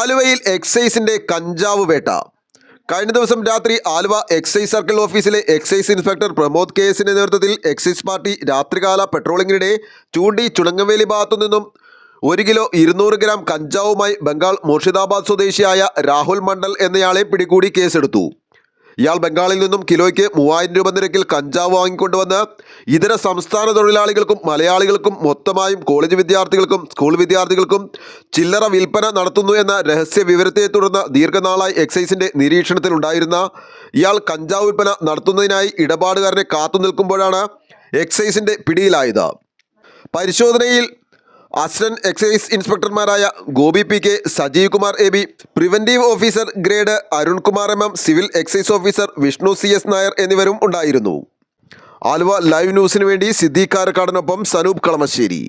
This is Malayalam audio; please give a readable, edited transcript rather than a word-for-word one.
ആലുവയിൽ എക്സൈസിന്റെ കഞ്ചാവ് വേട്ട. കഴിഞ്ഞ ദിവസം രാത്രി ആലുവ എക്സൈസ് സർക്കിൾ ഓഫീസിലെ എക്സൈസ് ഇൻസ്പെക്ടർ പ്രമോദ് കെ.എസിന്റെ നേതൃത്വത്തിൽ എക്സൈസ് പാർട്ടി രാത്രികാല പെട്രോളിംഗിനിടെ ചൂണ്ടി ചുണങ്ങവേലി ഭാഗത്തു നിന്നും 1 കിലോ 200 ഗ്രാം കഞ്ചാവുമായി ബംഗാൾ മുർഷിദാബാദ് സ്വദേശിയായ രാഹുൽ മണ്ഡൽ എന്നയാളെ പിടികൂടി കേസെടുത്തു. ഇയാൾ ബംഗാളിൽ നിന്നും കിലോയ്ക്ക് 3000 രൂപ നിരക്കിൽ കഞ്ചാവ് വാങ്ങിക്കൊണ്ടുവന്ന് ഇതര സംസ്ഥാന തൊഴിലാളികൾക്കും മലയാളികൾക്കും മൊത്തമായും കോളേജ് വിദ്യാർത്ഥികൾക്കും സ്കൂൾ വിദ്യാർത്ഥികൾക്കും ചില്ലറ വിൽപ്പന നടത്തുന്നു എന്ന രഹസ്യ വിവരത്തെ തുടർന്ന് ദീർഘനാളായി എക്സൈസിന്റെ നിരീക്ഷണത്തിലുണ്ടായിരുന്ന ഇയാൾ കഞ്ചാവ് വിൽപ്പന നടത്തുന്നതിനായി ഇടപാടുകാരനെ കാത്തുനിൽക്കുമ്പോഴാണ് എക്സൈസിന്റെ പിടിയിലായത്. പരിശോധനയിൽ അസിസ്റ്റന്റ് എക്സൈസ് ഇൻസ്പെക്ടർമാരായ Gopi P K, Sajeev Kumar A B, preventive officer grade Arunkumar M, civil excise officer Vishnu C.S. Nair എന്നിവരും ഉണ്ടായിരുന്നു. ആലുവ ലൈവ് ന്യൂസിനു വേണ്ടി സിദ്ദീഖ് കാരക്കാടിനൊപ്പം സനൂപ് കളമശ്ശേരി.